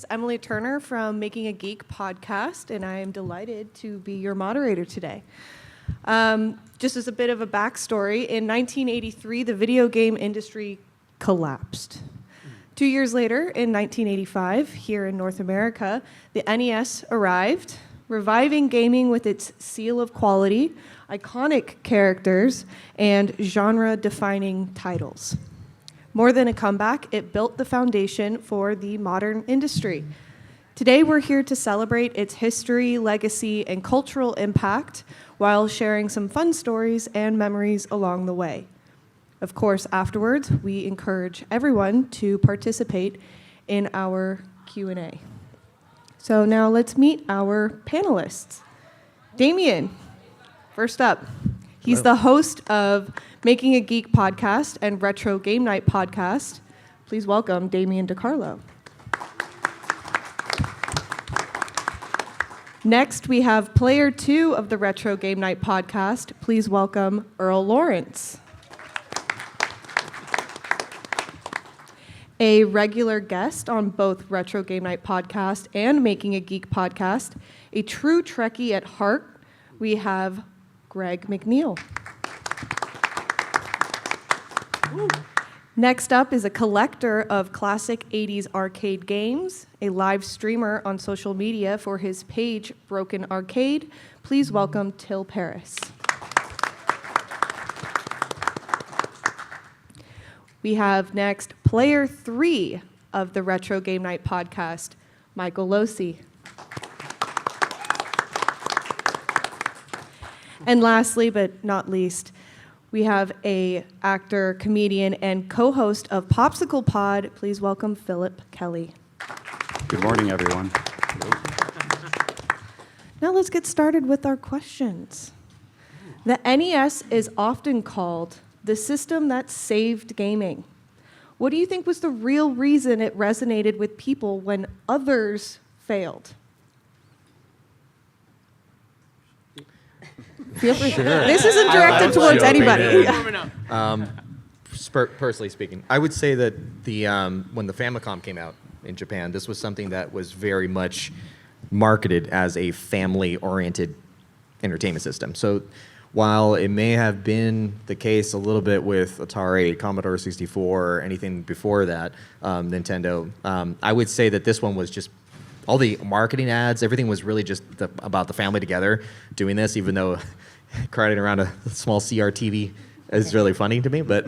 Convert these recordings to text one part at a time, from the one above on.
is Emily Turner from Making a Geek podcast, and I am delighted to be your moderator today. Just as a bit of a backstory, in 1983, the video game industry collapsed. 2 years later, in 1985, here in North America, the NES arrived, reviving gaming with its seal of quality, iconic characters, and genre-defining titles. More than a comeback, it built the foundation for the modern industry. Today, we're here to celebrate its history, legacy, and cultural impact while sharing some fun stories and memories along the way. Of course, afterwards, we encourage everyone to participate in our Q&A. So now let's meet our panelists. Damien, first up. He's the host of Making a Geek podcast and Retro Game Night podcast. Please welcome Damien DiCarlo. Next, we have player 2 of the Retro Game Night podcast. Please welcome Earl Lawrence. A regular guest on both Retro Game Night podcast and Making a Geek podcast, a true Trekkie at heart, we have Greg McNeil. Next up is a collector of classic 80s arcade games, a live streamer on social media for his page Broken Arcade. Please welcome Till Paris. We have next player 3 of the Retro Game Night podcast, Michael Losi. And lastly, but not least, we have a actor, comedian, and co-host of Popsicle Pod. Please welcome Philip Kelly. Good morning, everyone. Now let's get started with our questions. The NES is often called the system that saved gaming. What do you think was the real reason it resonated with people when others failed? Feel free. Sure. This isn't directed towards anybody. Personally speaking, I would say that when the Famicom came out in Japan, this was something that was very much marketed as a family-oriented entertainment system. So while it may have been the case a little bit with Atari, Commodore 64, or anything before that, Nintendo, I would say that this one was just all the marketing ads, everything was really just about the family together doing this, even though carting around a small CRTV is really funny to me. But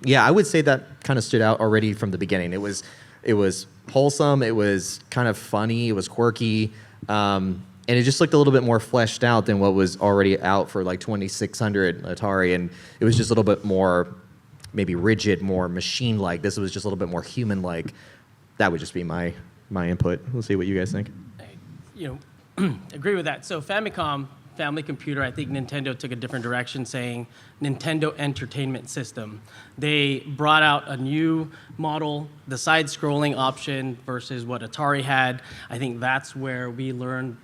yeah, I would say that kind of stood out already from the beginning. It was wholesome, it was kind of funny, it was quirky, and it just looked a little bit more fleshed out than what was already out for like 2600 Atari, and it was just a little bit more maybe rigid, more machine-like. This was just a little bit more human-like. That would just be my input. We'll see what you guys think. Agree with that. So Famicom, family computer, I think Nintendo took a different direction, saying Nintendo Entertainment System. They brought out a new model, the side-scrolling option versus what Atari had. I think that's where we learned,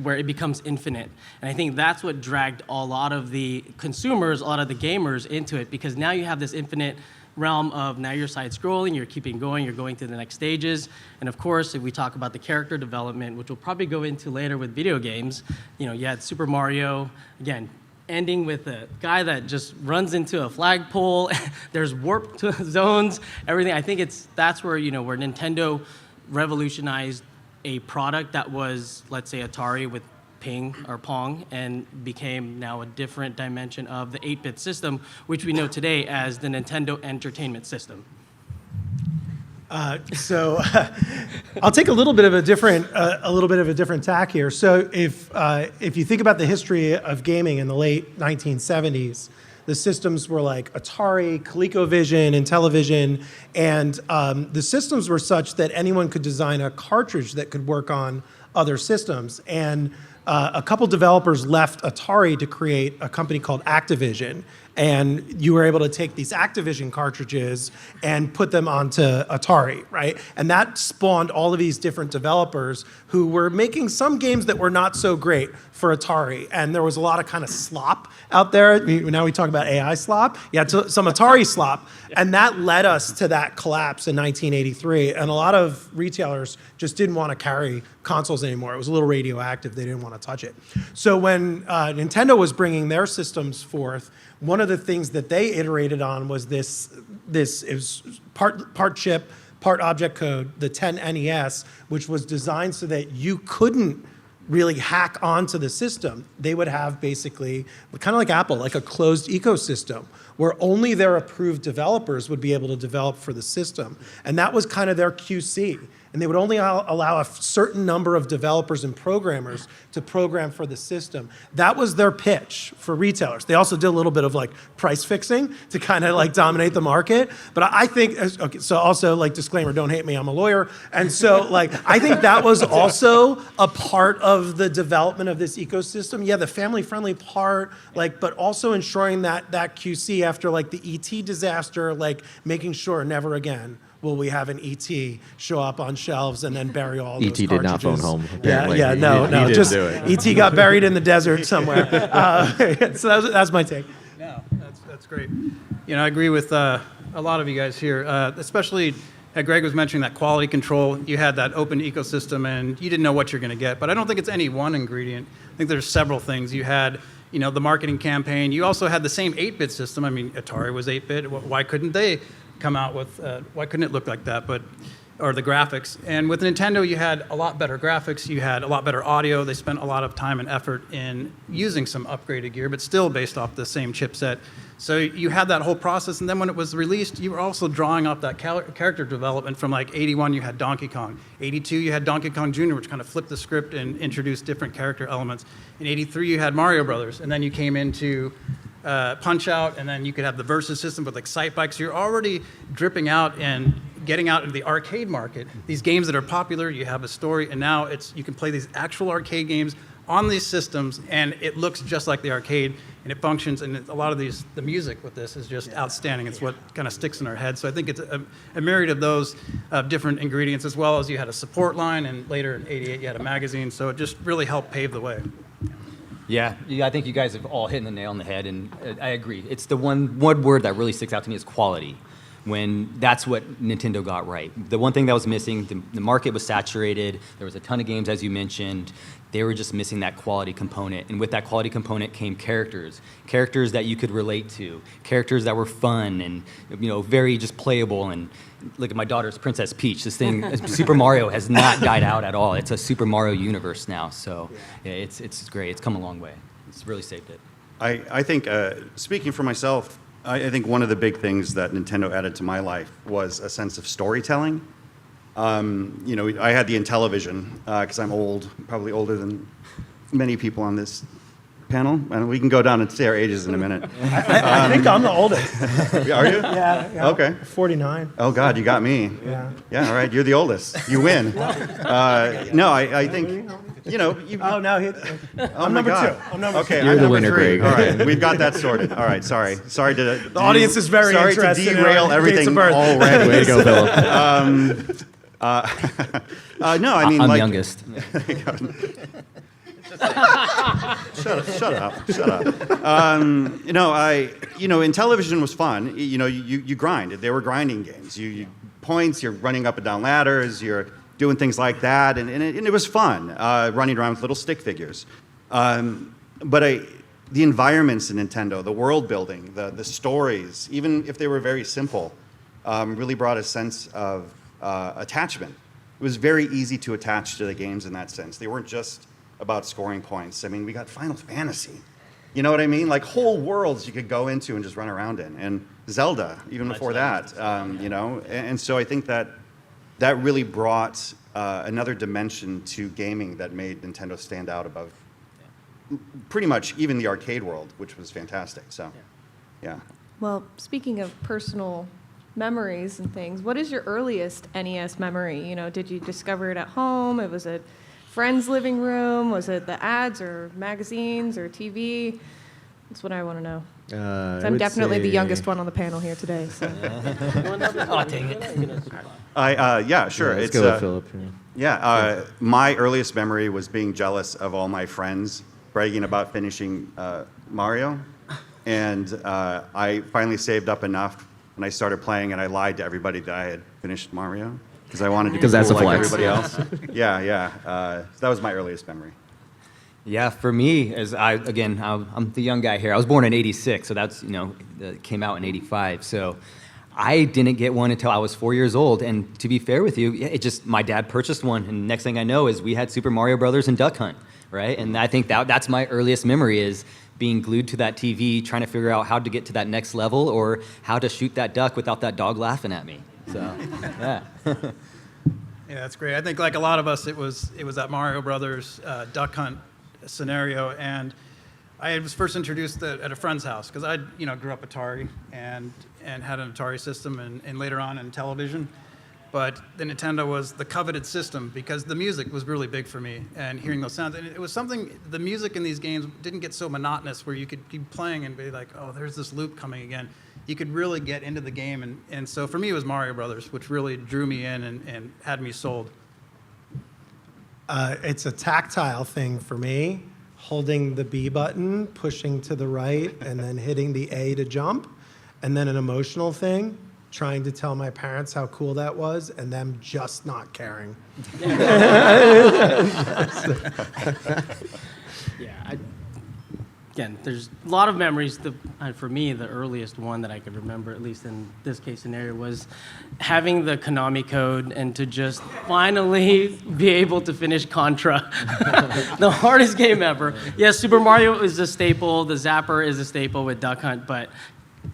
where it becomes infinite. And I think that's what dragged a lot of the consumers, a lot of the gamers into it, because now you have this infinite realm of now you're side-scrolling, you're keeping going, you're going to the next stages. And of course, if we talk about the character development, which we'll probably go into later with video games, you had Super Mario, again, ending with a guy that just runs into a flagpole. There's warp zones, everything. I think that's where, where Nintendo revolutionized a product that was, let's say, Atari with Ping or Pong, and became now a different dimension of the 8-bit system, which we know today as the Nintendo Entertainment System. So I'll take a little bit of a different tack here. So if you think about the history of gaming in the late 1970s, the systems were like Atari, ColecoVision, and Television, and the systems were such that anyone could design a cartridge that could work on other systems. And a couple developers left Atari to create a company called Activision. And you were able to take these Activision cartridges and put them onto Atari, right? And that spawned all of these different developers who were making some games that were not so great for Atari. And there was a lot of kind of slop out there. Now we talk about AI slop. Yeah, some Atari slop. And that led us to that collapse in 1983. And a lot of retailers just didn't want to carry consoles anymore. It was a little radioactive. They didn't want to touch it. So when Nintendo was bringing their systems forth, one of the things that they iterated on was this it was part chip, part object code, the 10 NES, which was designed so that you couldn't really hack onto the system. They would have basically, kind of like Apple, like a closed ecosystem where only their approved developers would be able to develop for the system. And that was kind of their QC. And they would only allow a certain number of developers and programmers to program for the system. That was their pitch for retailers. They also did a little bit of like price fixing to kind of like dominate the market. But I think, okay, so also like disclaimer, don't hate me, I'm a lawyer. And so like, I think that was also a part of the development of this ecosystem. Yeah, the family-friendly part, like, but also ensuring that QC after like the ET disaster, like making sure never again will we have an ET show up on shelves and then bury all those ET did not phone cartridges. home, Yeah, apparently. yeah, no, He no, didn't just do it. ET got buried in the desert somewhere. So that's my take. No, that's great. You know, I agree with a lot of you guys here, especially Greg was mentioning that quality control. You had that open ecosystem, and you didn't know what you're going to get. But I don't think it's any one ingredient. I think there's several things. You had, you know, the marketing campaign. You also had the same 8-bit system. I mean, Atari was 8-bit. Why couldn't they come out with? Why couldn't it look like that? Or the graphics. And with Nintendo, you had a lot better graphics. You had a lot better audio. They spent a lot of time and effort in using some upgraded gear, but still based off the same chipset. So you had that whole process, and then when it was released, you were also drawing up that character development from like 81, you had Donkey Kong. 82, you had Donkey Kong Jr., which kind of flipped the script and introduced different character elements. In 83, you had Mario Brothers, and then you came into Punch-Out, and then you could have the Versus system with like Sight Bikes. You're already dripping out and getting out into the arcade market. These games that are popular, you have a story, and now you can play these actual arcade games on these systems, and it looks just like the arcade, and it functions, and a lot of the music with this is just outstanding. It's what kind of sticks in our head. So I think it's a myriad of those different ingredients, as well as you had a support line, and later in 88 you had a magazine, so it just really helped pave the way. Yeah, I think you guys have all hit the nail on the head, and I agree. It's the one word that really sticks out to me is quality. When that's what Nintendo got right. The one thing that was missing, the market was saturated. There was a ton of games, as you mentioned. They were just missing that quality component. And with that quality component came characters that you could relate to, characters that were fun and, you know, very just playable. And look at my daughter's Princess Peach. This thing, Super Mario, has not died out at all. It's a Super Mario universe now. So yeah, it's great. It's come a long way. It's really saved it. I think, speaking for myself, I think one of the big things that Nintendo added to my life was a sense of storytelling. You know, I had the Intellivision because I'm old, probably older than many people on this panel, and we can go down and say our ages in a minute. I think I'm the oldest. Are you? Yeah. Okay. 49. Oh God, you got me. Yeah. Yeah. All right, you're the oldest. You win. No, I think. You know, Oh, no, I'm my number God. 2. I'm number Okay, two. You're I'm the number winner, 3. Greg. All right, we've got that sorted. All right, sorry to The audience is very sorry interested to in derail our dates everything of birth. already. Way to go, Philip. No, I mean, I'm like, youngest. Shut up. In television was fun. You know, you grind. They were grinding games. You points. You're running up and down ladders. You're doing things like that, and it was fun. Running around with little stick figures. But the environments in Nintendo, the world building, the stories, even if they were very simple, really brought a sense of attachment. It was very easy to attach to the games in that sense. They weren't just about scoring points. I mean, we got Final Fantasy. You know what I mean? Like whole worlds you could go into and just run around in. And Zelda, even before that, you know? And so I think that really brought another dimension to gaming that made Nintendo stand out above pretty much even the arcade world, which was fantastic. So, yeah. Well, speaking of personal memories and things, what is your earliest NES memory? You know, did you discover it at home? It was a friend's living room? Was it the ads or magazines or TV? That's what I want to know. I I'm would definitely the say- youngest one on the panel here today. So. Oh, dang it. Yeah, sure. Let's It's, go with Philip. my earliest memory was being jealous of all my friends bragging about finishing Mario. And I finally saved up enough, and I started playing, and I lied to everybody that I had finished Mario because I wanted to be Because that's cool a like flex. everybody else. Yeah. That was my earliest memory. Yeah, for me, I'm the young guy here. I was born in '86, so that's it came out in '85. So I didn't get one until I was 4 years old. And to be fair with you, my dad purchased one, and next thing I know is we had Super Mario Brothers and Duck Hunt, right? And I think that's my earliest memory is being glued to that TV, trying to figure out how to get to that next level or how to shoot that duck without that dog laughing at me. So yeah. Yeah, that's great. I think like a lot of us, it was that Mario Brothers Duck Hunt scenario, and I was first introduced at a friend's house because I grew up Atari and had an Atari system and later on in television. But the Nintendo was the coveted system because the music was really big for me and hearing those sounds. And it was something, the music in these games didn't get so monotonous where you could keep playing and be like, oh, there's this loop coming again. You could really get into the game. And so for me, it was Mario Brothers, which really drew me in and had me sold. It's a tactile thing for me, holding the B button, pushing to the right, and then hitting the A to jump. And then an emotional thing, trying to tell my parents how cool that was, and them just not caring. Again, there's a lot of memories. For me, the earliest one that I could remember, at least in this case scenario, was having the Konami code and to just finally be able to finish Contra, the hardest game ever. Yes, Super Mario is a staple. The Zapper is a staple with Duck Hunt, but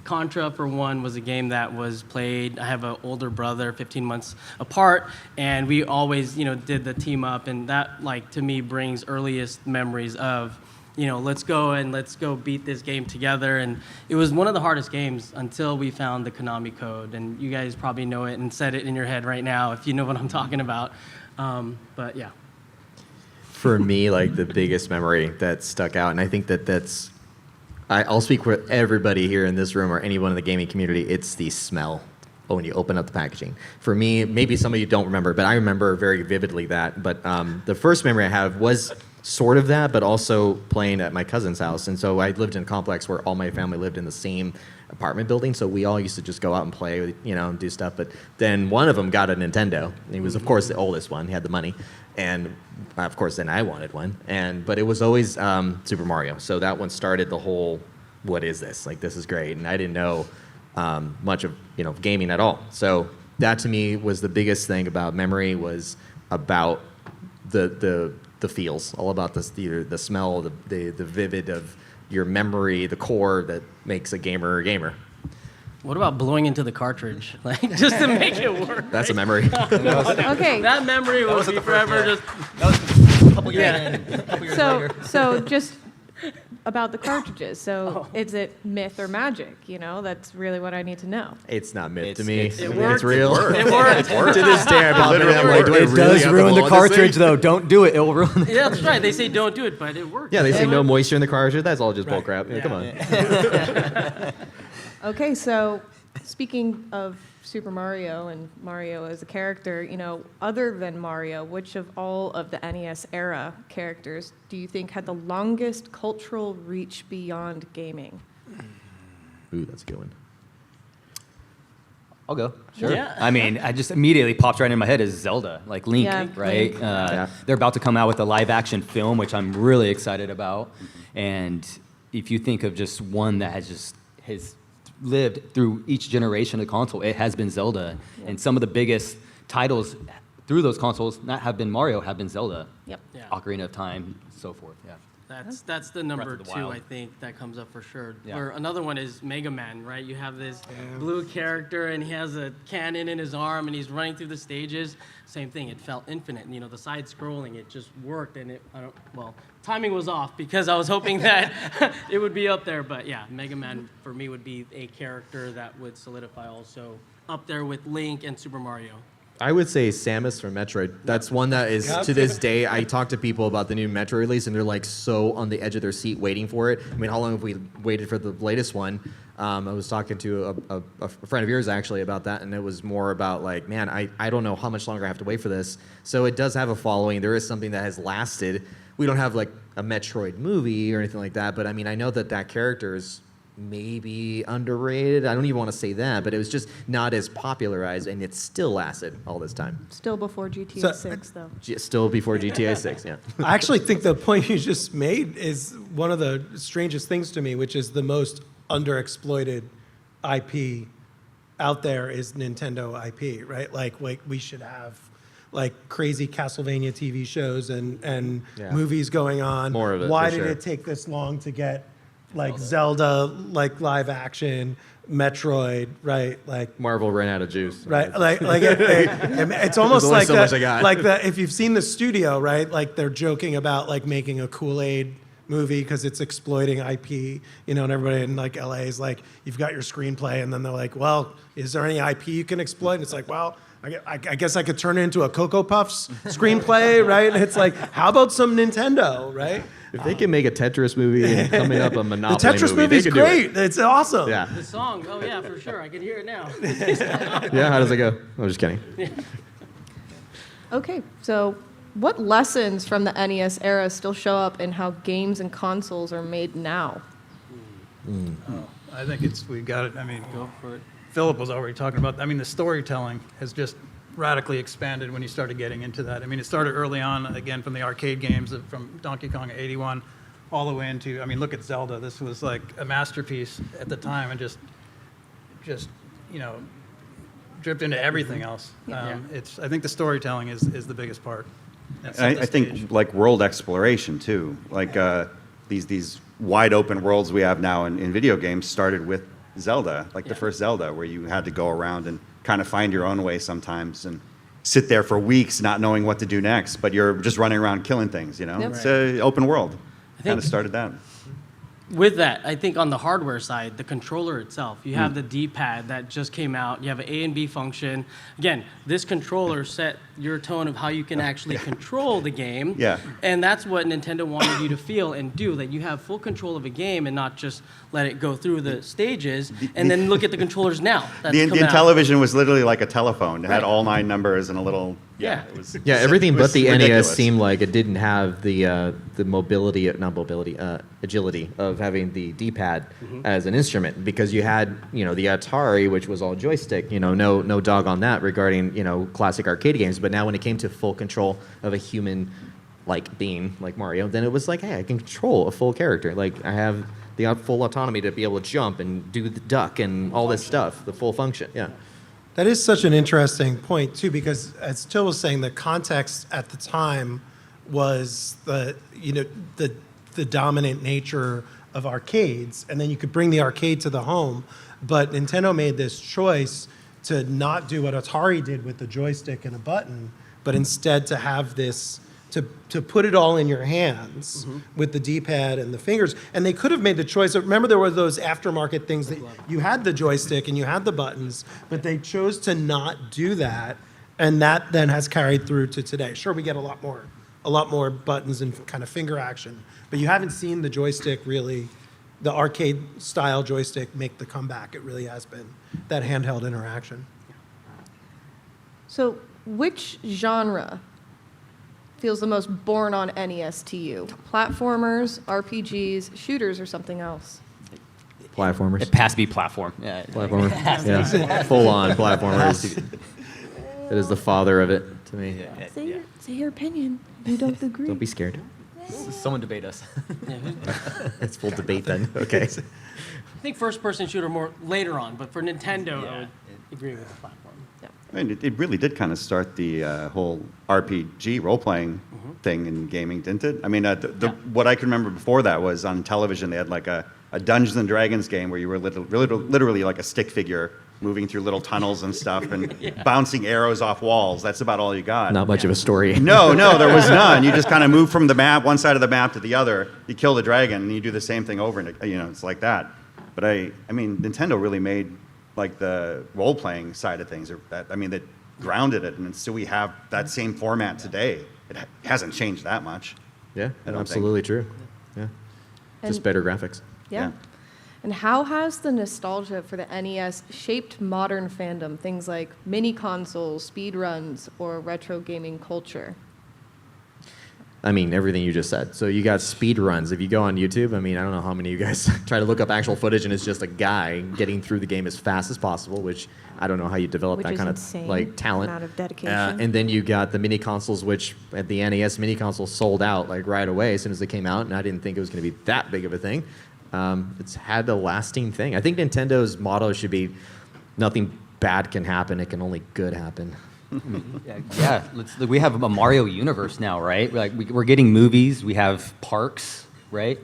Contra, for one, was a game that was played. I have an older brother, 15 months apart, and we always, did the team up, and that, to me, brings earliest memories of, let's go beat this game together. And it was one of the hardest games until we found the Konami code, and you guys probably know it and said it in your head right now if you know what I'm talking about. But yeah. For me, the biggest memory that stuck out, and I think that's I'll speak for everybody here in this room or anyone in the gaming community, it's the smell when you open up the packaging. For me, maybe some of you don't remember, but I remember very vividly that. But the first memory I have was sort of that, but also playing at my cousin's house. And so I lived in a complex where all my family lived in the same apartment building, so we all used to just go out and play, and do stuff. But then one of them got a Nintendo. He was, of course, the oldest one. He had the money. And, of course, then I wanted one. But it was always Super Mario. So that one started the whole, what is this? This is great. And I didn't know much of, gaming at all. So that, to me, was the biggest thing about memory, was about the feels, all about the smell, the vivid of your memory, the core that makes a gamer a gamer. What about blowing into the cartridge, just to make it work? That's a memory. Okay. That memory will be forever. Just A couple years later. So just about the cartridges. So is it myth or magic? That's really what I need to know. It's not myth to It's- me. it's- It It's worked. real. It worked. To this day, I pop it in, I'm like, do I It really does have to ruin blow the this thing? cartridge, though. Don't do it. It will ruin the Yeah, that's right. They say don't do it, but it worked. Yeah, they say It no worked. moisture in the cartridge. That's all just bull crap. Yeah. Come on. Okay, so speaking of Super Mario and Mario as a character, other than Mario, which of all of the NES era characters do you think had the longest cultural reach beyond gaming? Ooh, that's a good one. I'll go. Sure. Yeah. I mean, I just immediately popped right in my head is Zelda, Link, Yeah, right? Link. Yeah. They're about to come out with a live-action film, which I'm really excited about. And if you think of just one that has lived through each generation of console, it has been Zelda. Yeah. And some of the biggest titles through those consoles not have been Mario, have been Zelda. Yep. Yeah. Ocarina of Time, so forth. Yeah. That's the number of the 2, Wild. I think, that comes up for sure. Yeah. Or another one is Mega Man, right? You have this blue character, and he has a cannon in his arm, and he's running through the stages. Same thing. It felt infinite. And, the side scrolling, it just worked, and timing was off because I was hoping that it would be up there. But yeah, Mega Man for me would be a character that would solidify also up there with Link and Super Mario. I would say Samus from Metroid. That's one that is, to this day, I talk to people about the new Metroid release, and they're like so on the edge of their seat waiting for it. I mean, how long have we waited for the latest one? I was talking to a friend of yours actually about that, and it was more about like, man, I don't know how much longer I have to wait for this. So it does have a following. There is something that has lasted. We don't have like a Metroid movie or anything like that, but I mean, I know that character is maybe underrated. I don't even want to say that, but it was just not as popularized, and it still lasted all this time. Still before GTA So- 6, though. Still before GTA 6, yeah. I actually think the point you just made is one of the strangest things to me, which is the most underexploited IP out there is Nintendo IP, right? Like we should have like crazy Castlevania TV shows and Yeah. movies going on. More of it, Why for did sure. it take this long to get like Zelda like live action, Metroid, right? Like Marvel ran out of juice. right, it's almost only like so much I got. like if you've seen the studio, right? Like they're joking about like making a Kool-Aid movie because it's exploiting IP, you know, and everybody in like LA is like, you've got your screenplay, and then they're like, well, is there any IP you can exploit? And it's like, well, I guess I could turn it into a Cocoa Puffs screenplay, right? And it's like, how about some Nintendo, right? If they can make a Tetris movie and coming up a The Monopoly Tetris movie, movie's they could do it. great. It's awesome. Yeah. The song, oh yeah, for sure. I can hear it now. Yeah, how does it go? I'm just kidding. Okay, so what lessons from the NES era still show up in how games and consoles are made now? I think we got it. I mean, Go for it. Philip was already talking about, I mean, the storytelling has just radically expanded when you started getting into that. I mean, it started early on, again, from the arcade games, from Donkey Kong 81, all the way into, I mean, look at Zelda. This was like a masterpiece at the time, and just you know, dripped into everything else. Yeah. I think the storytelling is the biggest part. That set And the I stage. think like world exploration too, like these wide open worlds we have now in video games started with Zelda, like the first Zelda, where you had to go around and kind of find your own way sometimes and sit there for weeks not knowing what to do next, but you're just running around killing things, you know? Yep. It's an open world. think- Kind of started that. With that, I think on the hardware side, the controller itself, you Hmm. have the D-pad that just came out. You have an A and B function. Again, this controller set your tone of how you can actually control the game. Yeah. And that's what Nintendo wanted you to feel and do, that you have full control of a game and not just let it go through the stages. And then look at the controllers now. That's The coming out. Intellivision was literally like a telephone. It had Right. all 9 numbers and a little, Yeah. it was, Yeah, everything it was but the ridiculous. NES seemed like it didn't have the mobility, not mobility, agility of having the D-pad as an instrument, because you had, you know, the Atari, which was all joystick, you know, no dog on that regarding, you know, classic arcade games. But now when it came to full control of a human like being like Mario, then it was like, hey, I can control a full character. Like I have the full autonomy to be able to jump and do the duck and all this stuff, the full function. Yeah. That is such an interesting point too, because as Till was saying, the context at the time was the dominant nature of arcades, and then you could bring the arcade to the home. But Nintendo made this choice to not do what Atari did with the joystick and a button, but instead to have this to put it all in your hands with the D-pad and the fingers. And they could have made the choice. Remember, there were those aftermarket things that you had the joystick and you had the buttons, but they chose to not do that, and that then has carried through to today. Sure, we get a lot more buttons and kind of finger action, but you haven't seen the joystick really, the arcade style joystick make the comeback. It really has been that handheld interaction. So, which genre feels the most born on NES to you? Platformers, RPGs, shooters, or something else? Platformers. It has to be platform. Yeah. Platformer. Yeah. Full on platformers. It is the father of it to me. Say your opinion. You don't agree. Don't be scared. Someone debate us. It's full debate then. Okay. I think first-person shooter more later on, but for Nintendo, I would agree with the platform. I mean, it really did kind of start the whole RPG role-playing thing in gaming, didn't it? I mean, what I can remember before that was on television, they had like a Dungeons and Dragons game where you were literally like a stick figure moving through little tunnels and stuff and bouncing arrows off walls. That's about all you got. Not much of a story. No, there was none. You just kind of move from the map, one side of the map to the other. You kill the dragon, and you do the same thing over, and it's like that. But I mean, Nintendo really made like the role-playing side of things. That grounded it, and so we have that same format today. It hasn't changed that much. Yeah, I don't absolutely true. Yeah, just And- better graphics. Yeah. And how has the nostalgia for the NES shaped modern fandom, things like mini consoles, speed runs, or retro gaming culture? I mean, everything you just said. So you got speed runs. If you go on YouTube, I mean, I don't know how many of you guys try to look up actual footage, and it's just a guy getting through the game as fast as possible, which I don't know how you develop Which that is kind insane of like talent. amount of dedication. And then you got the mini consoles, which at the NES mini consoles sold out like right away as soon as they came out, and I didn't think it was going to be that big of a thing. It's had a lasting thing. I think Nintendo's motto should be, "Nothing bad can happen; it can only good happen." Yeah, we have a Mario universe now, right? We're getting movies, we have parks, right?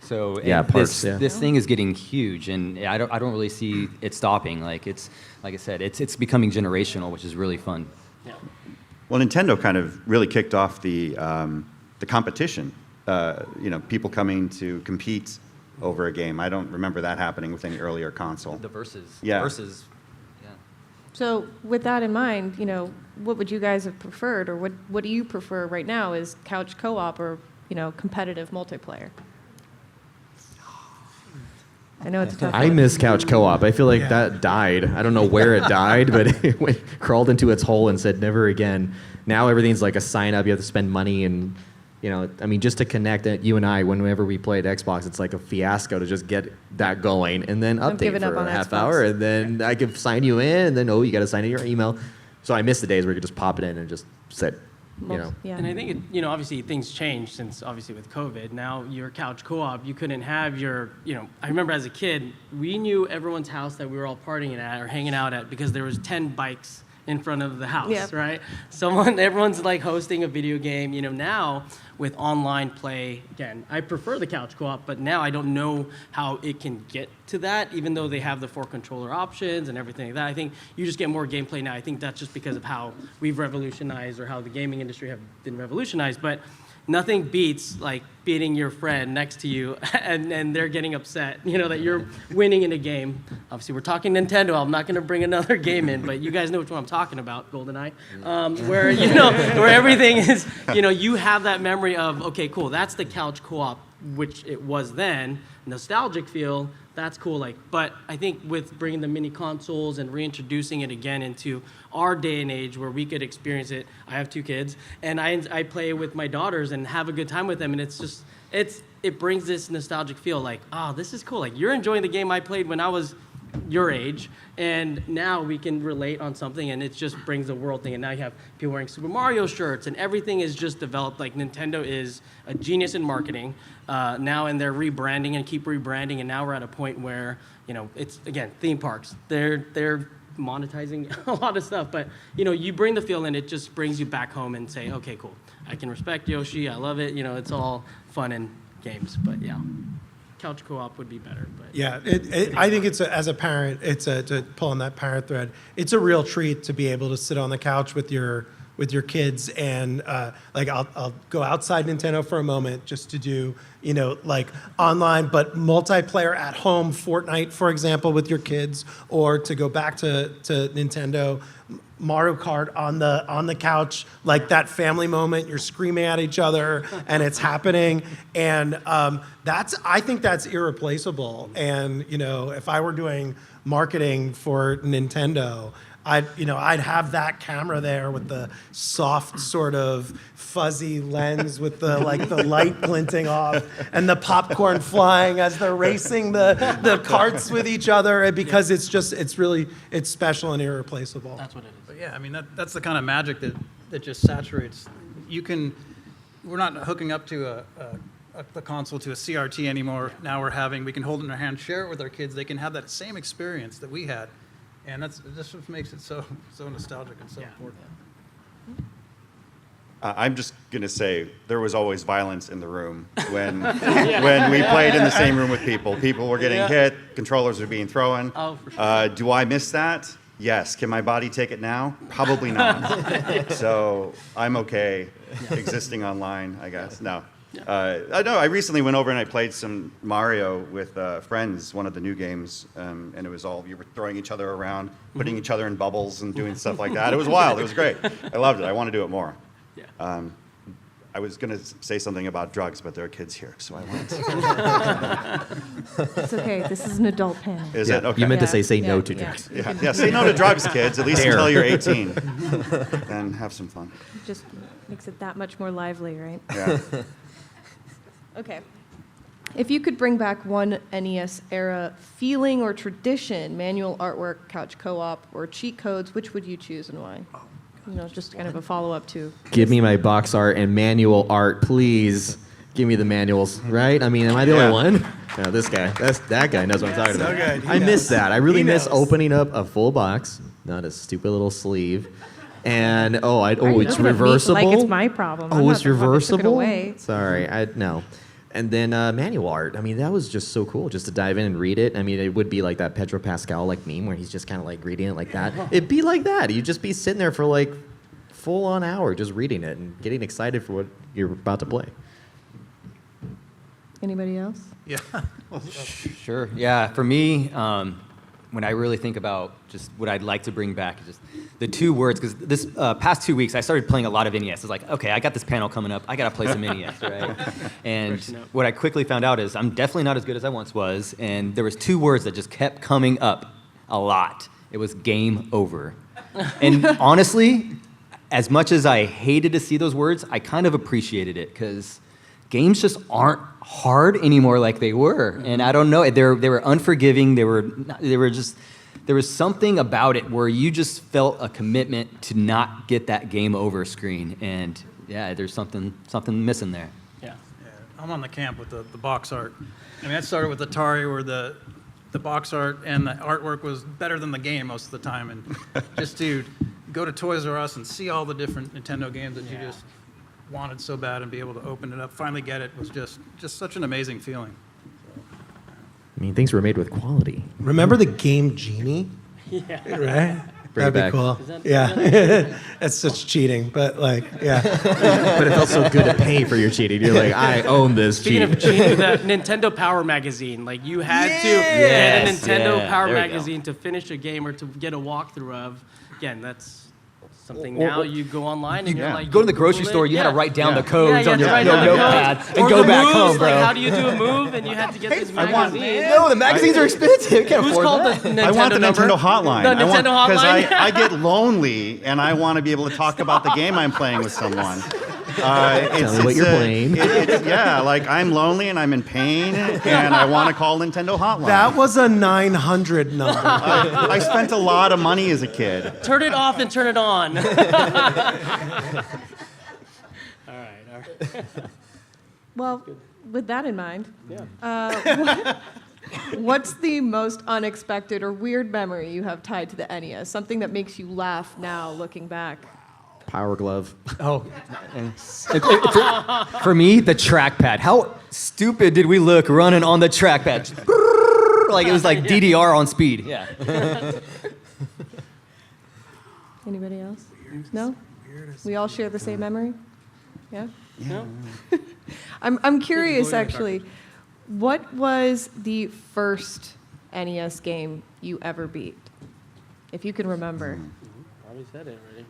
So Yeah, and parks, yeah. this thing is getting huge, and I don't really see it stopping. Like I said, it's becoming generational, which is really fun. Yeah. Well, Nintendo kind of really kicked off the competition. People coming to compete over a game. I don't remember that happening with any earlier console. The versus, Yeah. yeah. So with that in mind, what would you guys have preferred, or what do you prefer right now? Is couch co-op or, competitive multiplayer? I know it's a tough I one. miss couch co-op. I feel like Yeah. that died. I don't know where it died, but crawled into its hole and said never again. Now everything's like a sign up. You have to spend money, and just to connect it, you and I, whenever we played Xbox, it's like a fiasco to just get that going, and then I'm update giving up for on a half Xbox. hour, and then I can sign you in, and then you got to sign in your email. So I miss the days where you could just pop it in and just sit. Yeah. And I think obviously things changed since obviously with COVID. Now your couch co-op, you couldn't have your, I remember as a kid, we knew everyone's house that we were all partying at or hanging out at because there was 10 bikes in front of the house, Yeah. right? Everyone's like hosting a video game. Now with online play, again, I prefer the couch co-op, but now I don't know how it can get to that, even though they have the 4 controller options and everything like that. I think you just get more gameplay now. I think that's just because of how we've revolutionized or how the gaming industry have been revolutionized, but nothing beats like beating your friend next to you and they're getting upset, that you're winning in a game. Obviously, we're talking Nintendo. I'm not going to bring another game in, but you guys know which one I'm talking about, GoldenEye, where, where everything is, you have that memory of, okay, cool, that's the couch co-op, which it was then, nostalgic feel. That's cool. But I think with bringing the mini consoles and reintroducing it again into our day and age where we could experience it. I have 2 kids, and I play with my daughters and have a good time with them, and it brings this nostalgic feel. Like, oh, this is cool. Like you're enjoying the game I played when I was your age, and now we can relate on something, and it just brings the world thing. And now you have people wearing Super Mario shirts, and everything is just developed. Like Nintendo is a genius in marketing now, and they're rebranding and keep rebranding. And now we're at a point where it's again theme parks. They're monetizing a lot of stuff, but you bring the feel, and it just brings you back home and say, okay, cool. I can respect Yoshi. I love it. It's all fun and games, but yeah. Couch co-op would be better, but Yeah, I think as a parent, to pull on that parent thread, it's a real treat to be able to sit on the couch with your kids and I'll go outside Nintendo for a moment just to do online but multiplayer at home Fortnite, for example, with your kids, or to go back to Nintendo Mario Kart on the couch, like that family moment. You're screaming at each other, and it's happening, and I think that's irreplaceable. And if I were doing marketing for Nintendo, I'd have that camera there with the soft sort of fuzzy lens with the light glinting off and the popcorn flying as they're racing the carts with each other, because it's special and irreplaceable. that's what it is. But yeah, I mean, that's the kind of magic that just saturates. We're not hooking up to the console to a CRT anymore. Now we can hold it in our hand, share it with our kids. They can have that same experience that we had. And that's what makes it so nostalgic and so important. I'm just going to say there was always violence in the room when we played in the same room with people. People were getting hit, controllers were being thrown. Oh, for sure. Do I miss that? Yes. Can my body take it now? Probably not. So I'm okay existing online, I guess. No. I know. I recently went over and I played some Mario with friends, one of the new games, and it was all you were throwing each other around, putting each other in bubbles, and doing stuff like that. It was wild. It was great. I loved it. I want to do it more. Yeah. I was going to say something about drugs, but there are kids here, so I won't. It's okay. This is an adult panel. Is it? Okay. You meant to Yeah, say no yeah, to yeah. drugs. You can- Yeah, say no to drugs, kids, at least Dare. until you're 18. And have some fun. Just makes it that much more lively, right? Yeah. Okay. If you could bring back one NES era feeling or tradition, manual artwork, couch co-op, or cheat codes, which would you choose and why? You know, just kind of a follow-up to. Give me my box art and manual art, please. Give me the manuals, right? I mean, am I the Yeah. only one? No, this guy. That guy knows what I'm talking So about. good. He I miss knows. that. I really He miss knows. opening up a full box, not a stupid little sleeve. And Are you it's looking at me reversible. like it's my problem. I'm Oh, not it's the one that took it reversible. away. Sorry, no. And then manual art. I mean, that was just so cool, just to dive in and read it. I mean, it would be like that Pedro Pascal like meme where he's just kind of like reading it like that. It'd be like that. You'd just be sitting there for like full on hour just reading it and getting excited for what you're about to play. Anybody else? Yeah. Sure. Yeah. For me, when I really think about just what I'd like to bring back, just the two words, because this past 2 weeks I started playing a lot of NES. It's like, okay, I got this panel coming up. I got to play some NES, right? And what I quickly found out is I'm definitely not as good as I once was. And there was two words that just kept coming up a lot. It was game over. And honestly, as much as I hated to see those words, I kind of appreciated it because games just aren't hard anymore like they were. And I don't know, they were unforgiving. They were just, there was something about it where you just felt a commitment to not get that game over screen. And yeah, there's something missing there. Yeah. I'm on the camp with the box art. I mean, that started with Atari where the box art and the artwork was better than the game most of the time. And just to go to Toys R Us and see all the different Nintendo games that you just wanted so bad and be able to open it up, finally get it, was just such an amazing feeling. I mean, things were made with quality. Remember the game Genie? Yeah. Right? Bring it That'd be back. cool. that- Yeah. That's such cheating, but like, yeah. But it felt so good to pay for your cheating. You're like, I own this Speaking cheating. of cheating, the Nintendo Power Magazine, like you had to get a Yes, Nintendo yeah, Power there we go. Magazine to finish a game or to get a walkthrough of. Again, that's something now you go online and you're Yeah. like Go to the you grocery Google store, it. you had to Yeah. write down Yeah. the codes Yeah, on you your had to write down the notepad codes. and Or go the back moves, home, bro. Like, how do you do a move? And you had to get this magazine. No, the magazines are expensive. You can't Who's afford called that. the Nintendo I want the number? Nintendo hotline. The Nintendo hotline? Because I get lonely and I want to be able to talk about the game I'm playing with someone. Tell me what you're playing. Yeah, like I'm lonely and I'm in pain and I want to call Nintendo hotline. That was a 900 number. I spent a lot of money as a kid. Turn it off and turn it on. All right. Well, with that in mind, what's the most unexpected or weird memory you have tied to the NES? Something that makes you laugh now, looking back. Power glove. Oh, and for me, the trackpad. How stupid did we look running on the trackpad? Like it was like DDR on speed. Yeah. Anybody else? No? We all share the same memory? Yeah? No? I'm curious, actually. What was the first NES game you ever beat? If you can remember. Probably said it already.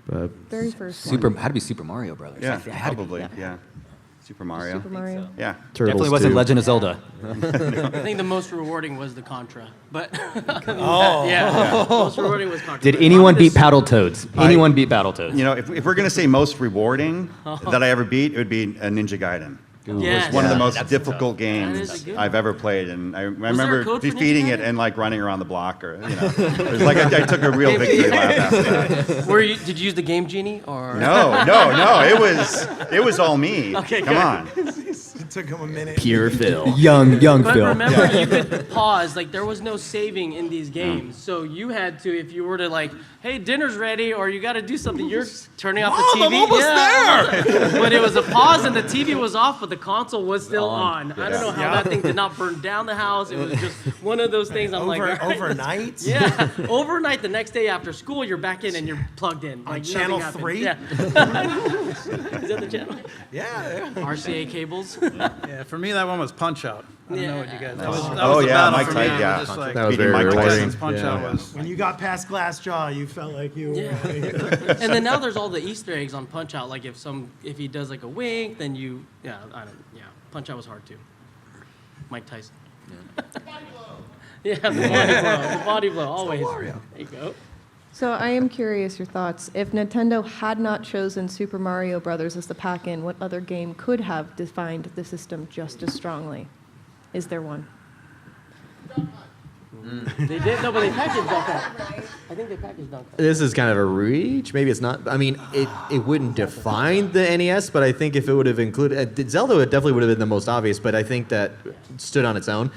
But. Very first one. Had to be Super Mario Brothers. Yeah, It had to be, probably. Yeah. Super Mario. Super Mario. Yeah. Turtles Definitely wasn't too. Legend of Zelda. I think the most rewarding was the Contra. But yeah, most rewarding was Contra. Did But anyone probably beat the- Battletoads? Anyone beat Battletoads? You know, if we're going to say most rewarding that I ever beat, it would be a Ninja Gaiden. Yes. It's one of the most That's difficult That is games a good I've ever played, and I remember code for defeating Ninja it Gaiden? and like running around the block, or you know, it was like I took a real victory lap after that. Did you use the Game Genie or? No, it was all me. Okay, Come good. on. Took him a minute. Pure Phil. Young But Phil. remember, you could pause. Like, there was no saving in these games. So you had to, if you were to, like, hey, dinner's ready, or you got to do something, you're turning off the TV. I'm almost there! But it was a pause, and the TV was off, but the console was still on. I don't know how Yeah. that thing did not burn down the house. It was just one of those things. I'm like, all right, let's- Overnight? Yeah, overnight, the next day after school, you're back in and you're plugged in. Like, nothing Channel happened. 3? Yeah. Is that the channel? Yeah. RCA cables? Yeah, for me, that one was Punch Out. I don't know what you guys. That was Oh, the yeah, battle Mike for Tyson, me. yeah. It was just like, That was Beating very Mike rewarding. Tyson's Punch Yeah. Out was. When you got past Glass Jaw, you felt like you were. Yeah. And then now there's all the Easter eggs on Punch Out. Like if he does like a wink, then Punch Out was hard too. Mike Tyson. Yeah, the body blow. The body blow, always. There you go. So I am curious your thoughts. If Nintendo had not chosen Super Mario Brothers as the pack-in, what other game could have defined the system just as strongly? Is there one? They did, no, but they packaged Duck Hunt. I think they packaged Duck Hunt. This is kind of a reach. Maybe it's not. I mean, it wouldn't define the NES, but I think if it would have included Zelda, it definitely would have been the most obvious. But I think that stood on its own.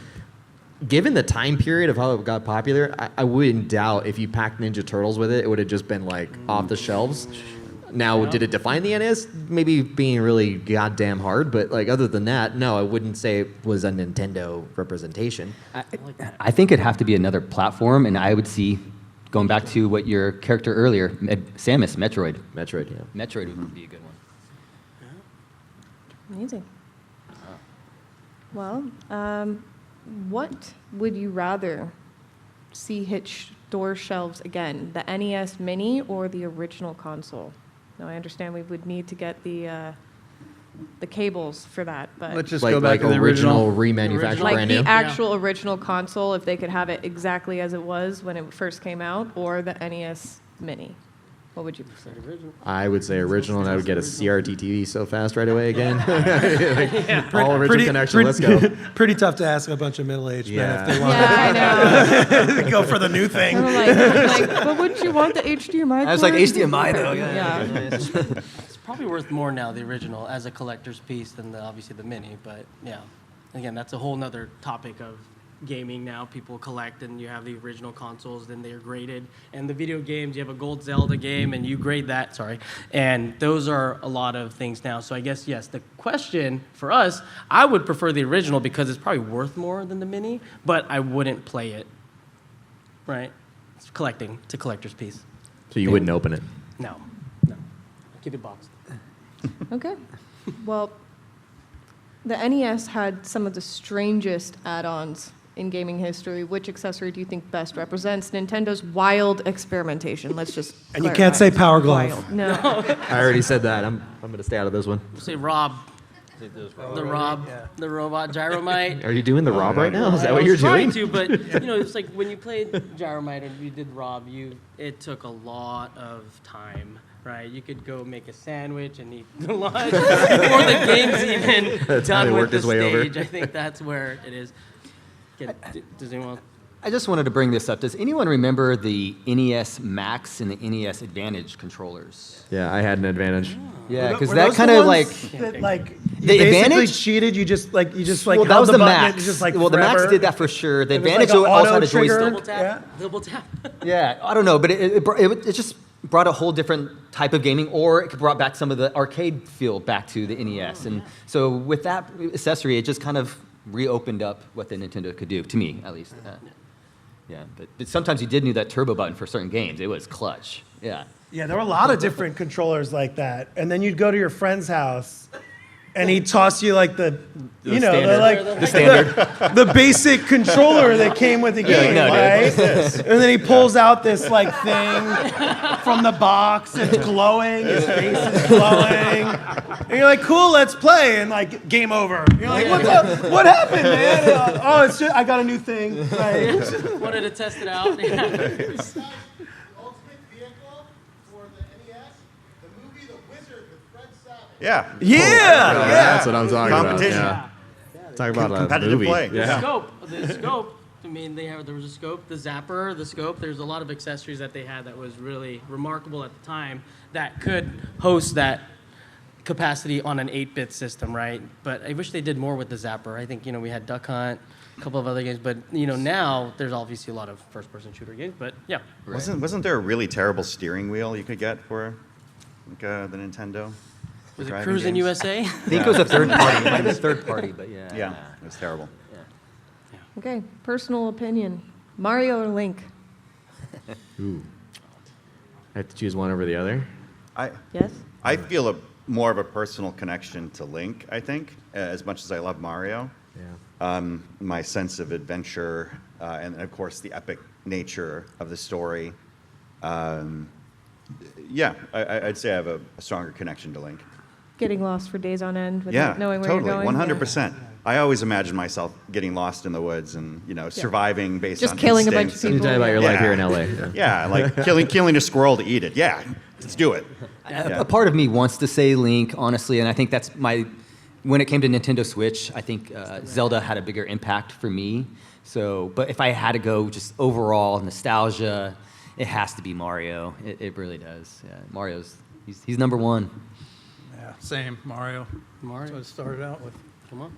Given the time period of how it got popular, I wouldn't doubt if you packed Ninja Turtles with it, it would have just been like off the shelves. Now, did it define the NES? Maybe being really goddamn hard, but like other than that, no, I wouldn't say it was a Nintendo representation. I think it'd have to be another platform, and I would see, going back to what your character earlier, Samus, Metroid. Metroid, yeah. Metroid would be a good one. Amazing. Well, what would you rather see hit store shelves again, the NES Mini or the original console? Now, I understand we would need to get the cables for that, but Let's just Like, go back like to the original. remanufactured, like brand the new. actual original console, if they could have it exactly as it was when it first came out, or the NES Mini, what would you prefer? I would say original, and I would get a CRT TV so fast right away again. Like, all original connection. Let's go. Pretty tough to ask a bunch of middle-aged men if they Yeah. want Yeah, I know. to go for the new thing. I'm like, but wouldn't you want the HDMI? I was like, cord? HDMI though. Yeah. It's probably worth more now, the original, as a collector's piece than obviously the Mini. But yeah, again, that's a whole nother topic of gaming now. People collect, and you have the original consoles, then they're graded. And the video games, you have a gold Zelda game, and you grade that, and those are a lot of things now. So I guess, yes, the question for us, I would prefer the original because it's probably worth more than the Mini, but I wouldn't play it, right? It's collecting. It's a collector's piece. So you wouldn't open it. No. Keep it boxed. Okay. Well, the NES had some of the strangest add-ons in gaming history. Which accessory do you think best represents Nintendo's wild experimentation? Let's just And you clarify. can't say Power Glove. Wild. No. I already said that. I'm going to stay out of this one. Say Rob. The Rob, the robot Gyromite. Are you doing the Rob right now? Is that I what was you're trying doing? to, but it's like when you played Gyromite or you did Rob, it took a lot of time, right? You could go make a sandwich and eat the lunch before the game's even That's how he done with worked the his way over. stage. I think that's where it is. Does anyone? I just wanted to bring this up. Does anyone remember the NES Max and the NES Advantage controllers? Yeah, I had an advantage. Yeah, because Were that those kind the of like ones that, like you The basically Advantage? cheated. You just well, held that was the the button Max. and just like well, the Max forever. did that for sure. The It was Advantage like an also had a auto trigger. joystick. Double tap. Yeah. Double tap. Yeah, I don't know, but it just brought a whole different type of gaming, or it brought back some of the arcade feel back to the NES. And so with that accessory, it just kind of reopened up what the Nintendo could do, to me at least. Yeah, but sometimes you did need that turbo button for certain games. It was clutch. Yeah. Yeah, there were a lot of different controllers like that. And then you'd go to your friend's house, and he'd toss you like the standard. the basic controller that came with the game, no, dude. right? And then he pulls out this like thing from the box. It's glowing. His face is glowing. And you're like, cool, let's play. And like, game over. You're like, what's up? What happened, man? Oh, it's just I got a new thing. Right? Wanted to test it out. Ultimate vehicle for the NES, the movie The Wizard with Fred Savage. Yeah. Yeah. That's what I'm talking Competition. about. Yeah. Talk about a Competitive movie. play. Yeah. The scope. I mean, there was a scope, the zapper, the scope. There's a lot of accessories that they had that was really remarkable at the time that could host that capacity on an 8-bit system, right? But I wish they did more with the Zapper. I think, we had Duck Hunt, a couple of other games, but, now there's obviously a lot of first-person shooter games, but yeah. Wasn't there a really terrible steering wheel you could get for the Nintendo? Was it Driving Cruising games? USA? I think it was a third party. It might have been third party, but yeah. Yeah, it was terrible. Okay, personal opinion. Mario or Link? Ooh. I have to choose one over the other. Yes? I feel more of a personal connection to Link, I think, as much as I love Mario. Yeah. My sense of adventure and, of course, the epic nature of the story. I'd say I have a stronger connection to Link. Getting lost for days on end without knowing where totally, you're going? 100%. I always imagine myself getting lost in the woods and, surviving based Just on killing a bunch of instincts. people. You tell you about your life Yeah. here in LA. Yeah. Yeah, like killing a squirrel to eat it. Yeah, let's do it. A part of me wants to say Link, honestly, and I think that's when it came to Nintendo Switch, I think Zelda had a bigger impact for me. So, but if I had to go just overall nostalgia, it has to be Mario. It really does. Yeah, he's number one. Yeah, same, Mario. Mario. That's what it started out with. Come on.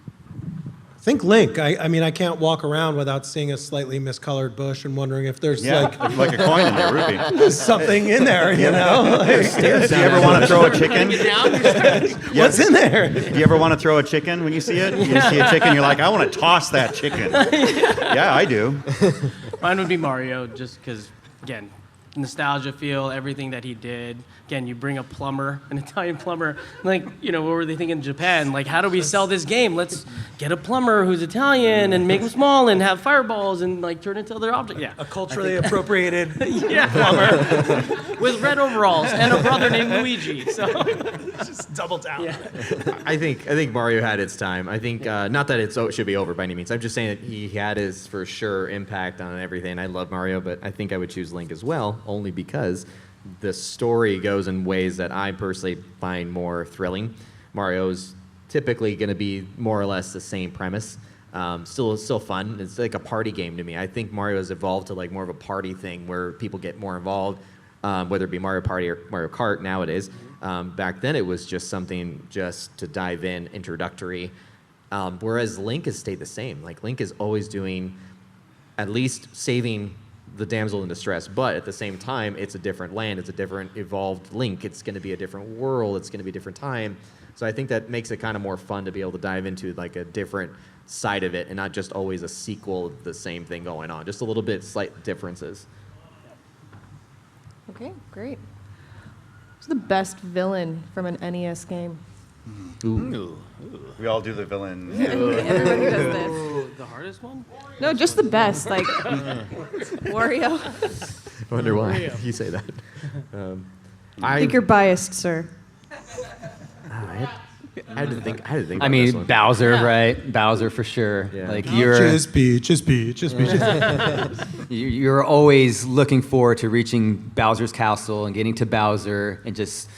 Think Link. I mean, I can't walk around without seeing a slightly miscolored bush and wondering if there's Like a coin in there, Ruby. something in there, Like, Do you ever want to throw a chicken? what's in there? Do you ever want to throw a chicken when you see it? You see a chicken, you're like, I want to toss that chicken. Yeah, I do. Mine would be Mario, just because, again, nostalgia feel, everything that he did. Again, you bring a plumber, an Italian plumber, like, what were they thinking in Japan? Like, how do we sell this game? Let's get a plumber who's Italian and make him small and have fireballs and, like, turn into other objects. Yeah. A culturally appropriated plumber. With red overalls and a brother named Luigi. So, just double down. yeah. I think Mario had its time. I think not that it should be over by any means. I'm just saying that he had his for sure impact on everything. I love Mario, but I think I would choose Link as well, only because the story goes in ways that I personally find more thrilling. Mario's typically going to be more or less the same premise. Still fun. It's like a party game to me. I think Mario has evolved to like more of a party thing where people get more involved, whether it be Mario Party or Mario Kart nowadays. Back then it was just something just to dive in, introductory. Whereas Link has stayed the same. Like Link is always doing at least saving the damsel in distress, but at the same time, it's a different land, it's a different evolved Link, it's going to be a different world, it's going to be a different time. So I think that makes it kind of more fun to be able to dive into like a different side of it and not just always a sequel of the same thing going on, just a little bit slight differences. Okay, great. Who's the best villain from an NES game? We all do the villain. Everybody does this. The hardest one? No, just the best. Like Wario. I wonder why you say that. I think you're biased, sir. I had to think. I about this mean, one. Bowser, right? Bowser for sure. Yeah. Like Just Peach. you're always looking forward to reaching Bowser's castle and getting to Bowser and just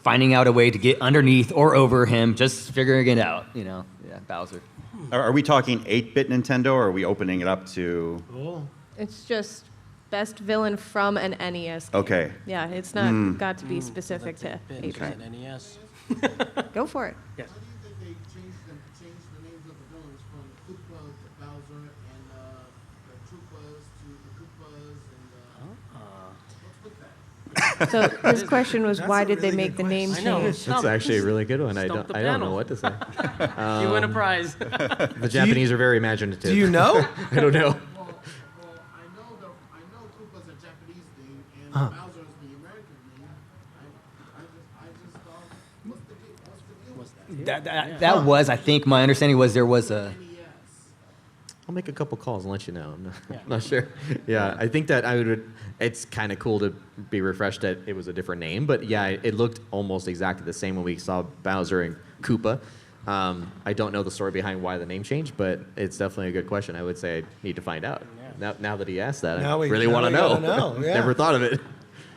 finding out a way to get underneath or over him, just figuring it out. Yeah, Bowser. Are we talking 8-bit Nintendo, or are we opening it up to? It's just best villain from an NES game. Okay. Yeah, it's not got to be specific to Bit 8-bit. NES. Go for it. Yes. How do you think they changed the names of the villains from Koopa to Bowser and the Troopas to the Koopas and what's with that? So this question was, why did they make the name I know. change? That's actually a really good one. I Stump don't the know panel. what to say. You win a prize. The Japanese are very imaginative. Do you know? I don't know. Well, I know Koopa's a Japanese name and Bowser's the American name. I just thought, what's the deal? That was, I think, my understanding was there was a. I'll make a couple calls and let you know. I'm not sure. Yeah, I think that it's kind of cool to be refreshed that it was a different name, but yeah, it looked almost exactly the same when we saw Bowser and Koopa. I don't know the story behind why the name changed, but it's definitely a good question. I would say I need to find out. Now that he asked that, I really want to know. Yeah. Never thought of it.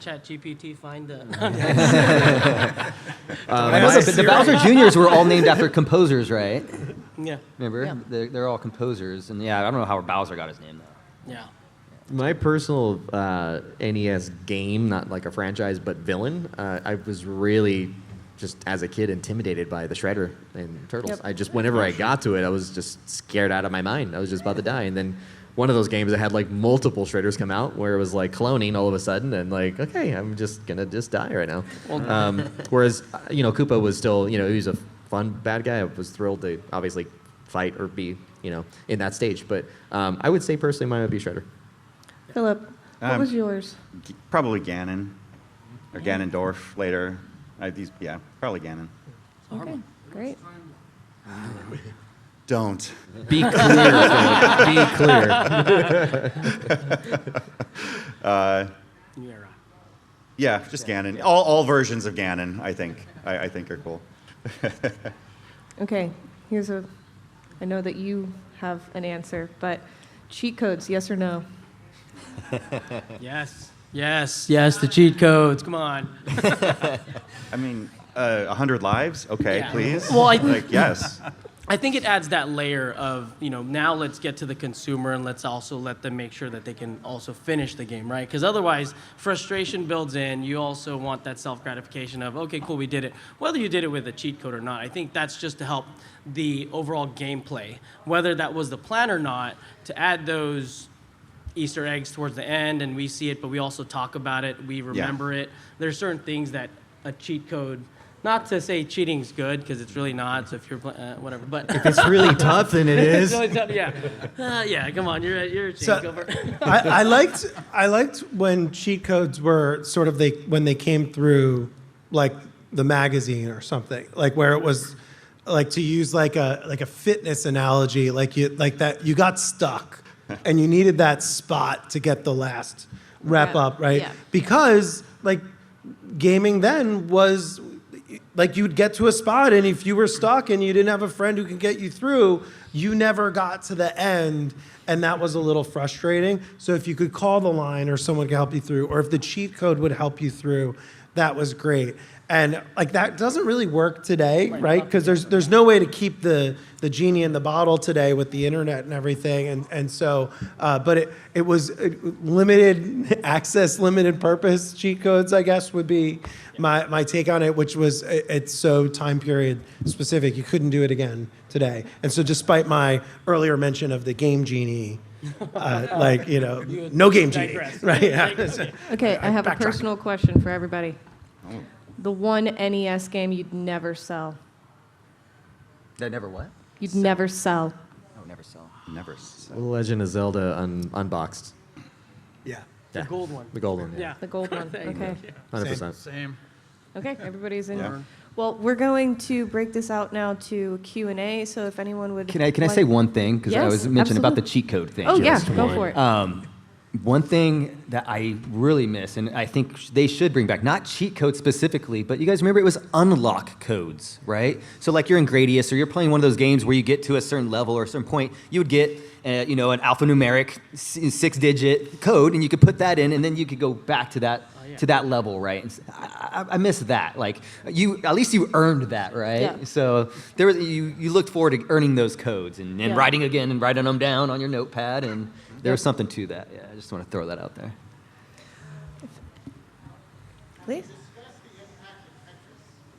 Chat GPT, find the. The Bowser Juniors were all named after composers, right? Yeah. Remember? Yeah. They're all composers, and yeah, I don't know how Bowser got his name though. Yeah. My personal NES game, not like a franchise, but villain, I was really just as a kid intimidated by the Shredder and Turtles. Yep. I just, whenever I got to it, I was just scared out of my mind. I was just about to die. And then one of those games that had like multiple Shredders come out where it was like cloning all of a sudden and like, okay, I'm just gonna just die right now. Whereas, Koopa was still, he was a fun bad guy. I was thrilled to obviously fight or be, in that stage. But I would say personally mine would be Shredder. Philip, what Um, was yours? Probably Ganon, or Ganondorf later. Probably Ganon. Okay, great. Don't. Be clear, Philip. Be clear. Yeah, just Ganon. All versions of Ganon, I think. I think are cool. Okay, I know that you have an answer, but cheat codes, yes or no? Yes, the cheat codes. Come on. I mean, 100 lives? Okay, Yeah. please. Well, yes. I think it adds that layer of, now let's get to the consumer and let's also let them make sure that they can also finish the game, right? Because otherwise, frustration builds in. You also want that self-gratification of, okay, cool, we did it. Whether you did it with a cheat code or not, I think that's just to help the overall gameplay. Whether that was the plan or not, to add those Easter eggs towards the end and we see it, but we also talk about it, we remember it. There's certain things that a cheat code, not to say cheating's good, because it's really not, so if you're, whatever, but. If it's really tough, then it is. It's really tough, yeah, come on, you're a cheat. So, Go for it. I liked when cheat codes were sort of when they came through like the magazine or something, like where it was like, to use like a fitness analogy, like that you got stuck and you needed that spot to get the last rep up, right? Yeah. Because like gaming then was like you'd get to a spot and if you were stuck and you didn't have a friend who could get you through, you never got to the end, and that was a little frustrating. So if you could call the line or someone could help you through, or if the cheat code would help you through, that was great. And like that doesn't really work today, right? Because there's no way to keep the genie in the bottle today with the internet and everything. And so, but it was limited access, limited purpose cheat codes, I guess, would be my take on it, which was it's so time period specific. You couldn't do it again today. And so despite my earlier mention of the game genie, no game genie, Digress. right? Yeah. Okay, I have a personal question for everybody. The one NES game you'd never sell. That never what? You'd never sell. Oh, never sell. Never. Legend of Zelda unboxed. Yeah. The gold one. The gold one. Yeah. The gold one. Okay. 100%. Same. Okay, everybody's in. Yeah. Well, we're going to break this out now to Q&A, so if anyone would Can I like- say one thing? Because I Yes, was mentioning about the absolutely. cheat code thing. Oh, yeah, Just go one. for it. One thing that I really miss, and I think they should bring back, not cheat codes specifically, but you guys remember it was unlock codes, right? So like you're in Gradius or you're playing one of those games where you get to a certain level or a certain point, you would get an alphanumeric 6-digit code, and you could put that in, and then you could go back to that to that level, right? And I miss that. Like at least you earned that, right? Yeah. So there was you looked forward to earning those codes and Yeah. writing again and writing them down on your notepad, and there was Yep. something to that. Yeah, I just want to throw that out there. Please?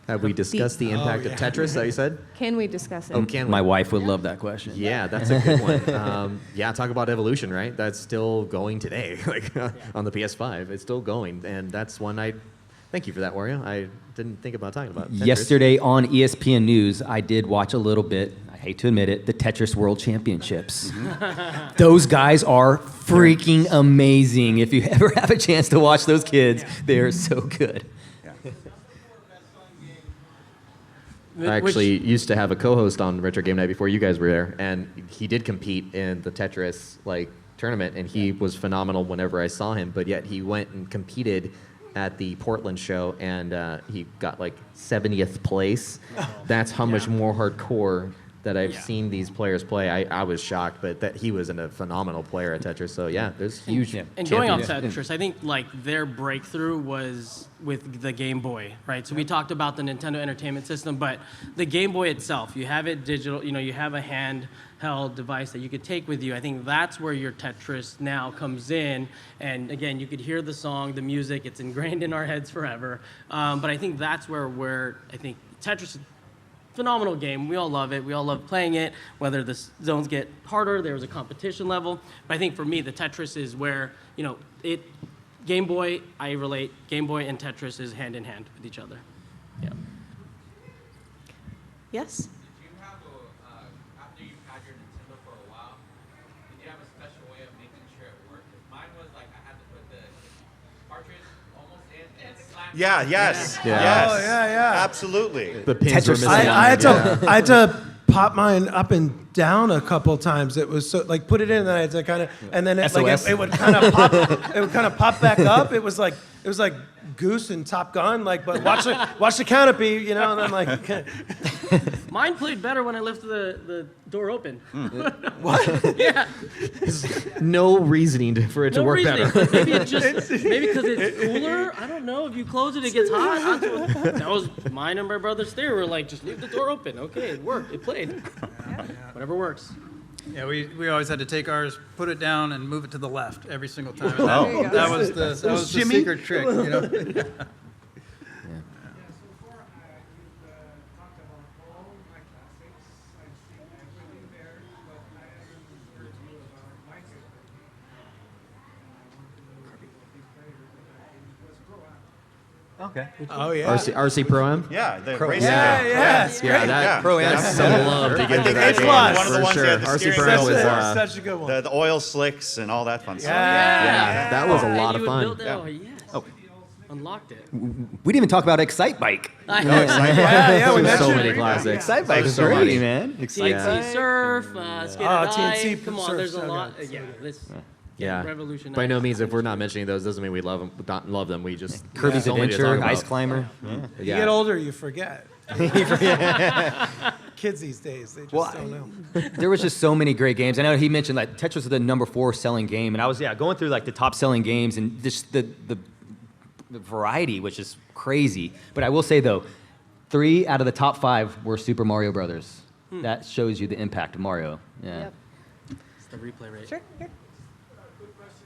Have we discussed the impact of Tetris, that you said? Can we discuss it? Oh, can we? My wife would love that question. Yeah, that's a good one. Talk about evolution, right? That's still going today, like on the PS5. It's still going, and that's one I. Thank you for that, Wario. I didn't think about talking about Tetris. Yesterday on ESPN News, I did watch a little bit. I hate to admit it, the Tetris World Championships. Those guys are freaking amazing. If you ever have a chance to watch those kids, they are so good. I actually used to have a co-host on Retro Game Night before you guys were there, and he did compete in the Tetris tournament, and he was phenomenal whenever I saw him. But yet he went and competed at the Portland show, and he got 70th place. That's how much more hardcore that I've Yeah. seen these players play, I was shocked, but that he was a phenomenal player at Tetris. So yeah, there's huge. And going off champions. Tetris, I think like their breakthrough was with the Game Boy, right? So we talked about the Nintendo Entertainment System, but the Game Boy itself, you have it digital, you have a handheld device that you could take with you. I think that's where your Tetris now comes in. And again, you could hear the song, the music, it's ingrained in our heads forever. But I think that's where I think Tetris is phenomenal game. We all love it. We all love playing it. Whether the zones get harder, there was a competition level. But I think for me, the Tetris is where, Game Boy, I relate, Game Boy and Tetris is hand in hand with each other. Yeah. Yes? Did you have after you've had your Nintendo for a while, did you have a special way of making sure it worked? 'Cause mine was like I had to put the cartridge almost in and slap. Yeah, yes, Yeah. yes. Oh, yeah. Absolutely. The pins were Tetris- missing. I had to pop mine up and down a couple times. It was so like put it in and I had to kind of and then SOS. it would kind of pop. It would kind of pop back up. It was like Goose and Top Gun. Like, but watch the canopy, and then like. Mine played better when I left the door open. What? Yeah. No reasoning for it to No work reasoning, better. but maybe maybe because it's cooler. I don't know. If you close it, it gets hot. That was mine and my brother's theory. We're like, just leave the door open. Okay, it worked. It played. Whatever works. Yeah, we always had to take ours, put it down, and move it to the left every single time. And Oh. There you go. that was the secret trick, Yeah, so far you've talked about all my classics. I've seen everything there, but I haven't heard you about my favorite game. I want to know the big player that was Pro Am. Okay. Oh yeah. RC Pro Am. Yeah, the Pro- racing Yeah, game. yeah. It's Yeah, great. that Yeah. Pro Am. that's some love to give to that it's game. one of the for ones sure. that had the RC steering Pro wheel was was, Such a good one. The oil slicks and all that fun stuff. Yeah. that was a And lot of you would fun. build that- Oh, yes. Unlocked it. We didn't even talk about Excite Bike. Yeah, we So mentioned many it. classics. Excite Bike is So great, many. man. Excite Yeah. Bike. TNC Surf, Skate Oh, and TNC Dive. Come on, Surf, there's a so lot. good, so Yeah, good. this Yeah. revolutionized. By no means, if we're not mentioning those, doesn't mean we love them. Not love them. We just Kirby's so many to talk Adventure, about. Ice Climber. Yeah. You get older, you forget. Kids these days, they just Well, don't know. There was just so many great games. I know he mentioned like Tetris was the number 4 selling game, and I was going through like the top selling games and just the variety, which is crazy. But I will say though, 3 out of the top 5 were Super Mario Brothers. That shows you the impact of Mario. Yeah. Yep. It's the replay rate. Sure. Here. Quick question.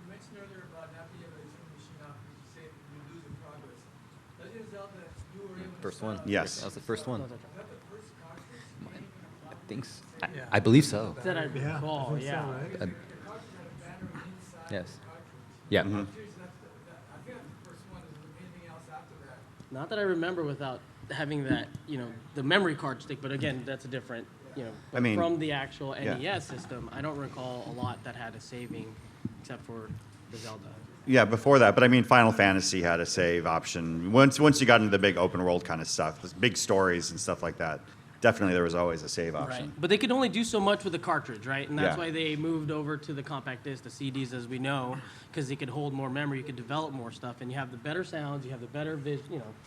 You mentioned earlier about not being able to turn the machine off because you say you lose in progress. Legend of Zelda, you were able to First one. Yes. That was the first one. Is that the first cartridge? I think so. I believe so. That I recall, yeah. The cartridge had a banner inside Yes. the cartridge. Yeah. I'm curious, I think that's the first one. Is there anything else after that? Not that I remember without having that, the memory card stick, but again, that's a different, I mean, from the actual yeah. NES system, I don't recall a lot that had a saving except for the Zelda. Yeah, before that, but I mean, Final Fantasy had a save option. Once you got into the big open world kind of stuff, the big stories and stuff like that, definitely there was always a save option. Right. But they could only do so much with the cartridge, right? And that's Yeah. why they moved over to the compact disc, the CDs as we know, because they could hold more memory, you could develop more stuff, and you have the better sounds, you have the better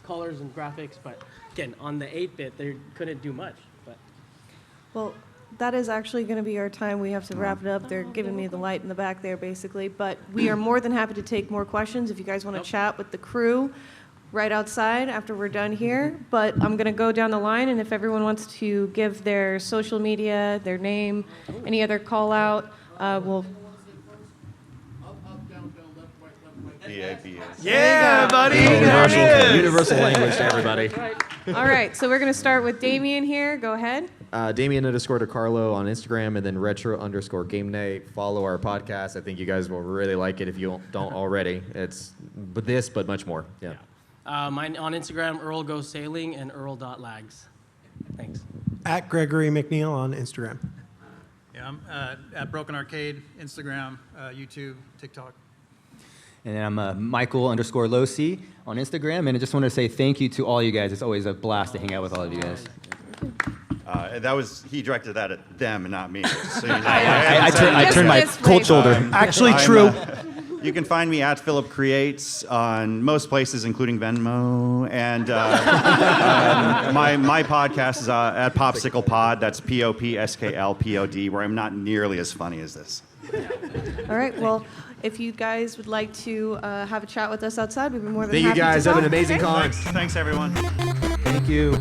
colors and graphics. But again, on the 8-bit, they couldn't do much. But Well, that is actually going to be our time. We have to wrap it up. They're giving me the light in the back there, basically. But we are more than happy to take more questions if you guys want to chat with the crew right outside after we're done here. But I'm going to go down the line, and if everyone wants to give their social media, their name, any other call out, we'll. Up, up, down, left, right, BABA. Yeah, buddy. Universal language to everybody. All right, so we're going to start with Damien here. Go ahead. Damien_DeCarlo on Instagram, and then retro_game night. Follow our podcast. I think you guys will really like it if you don't already. It's but much more. Yeah. mine on Instagram, Earl Goes Sailing and Earl.lags. Thanks. At Gregory McNeil on Instagram. Yeah, I'm at Broken Arcade, Instagram, YouTube, TikTok. And then I'm Michael_Losi on Instagram. And I just wanted to say thank you to all you guys. It's always a blast to hang out with all of you guys. He directed that at them and not me. So, I turned my Just cold this shoulder. way. Actually I'm, true. You can find me at Philip Creates on most places, including Venmo. And my podcast is at Popsicle Pod. That's POPSKLPOD, where I'm not nearly as funny as this. All right. Well, if you guys would like to have a chat with us outside, we'd be more than Thank happy you guys. to Have an talk. amazing Okay? con. Thanks everyone. Thank you.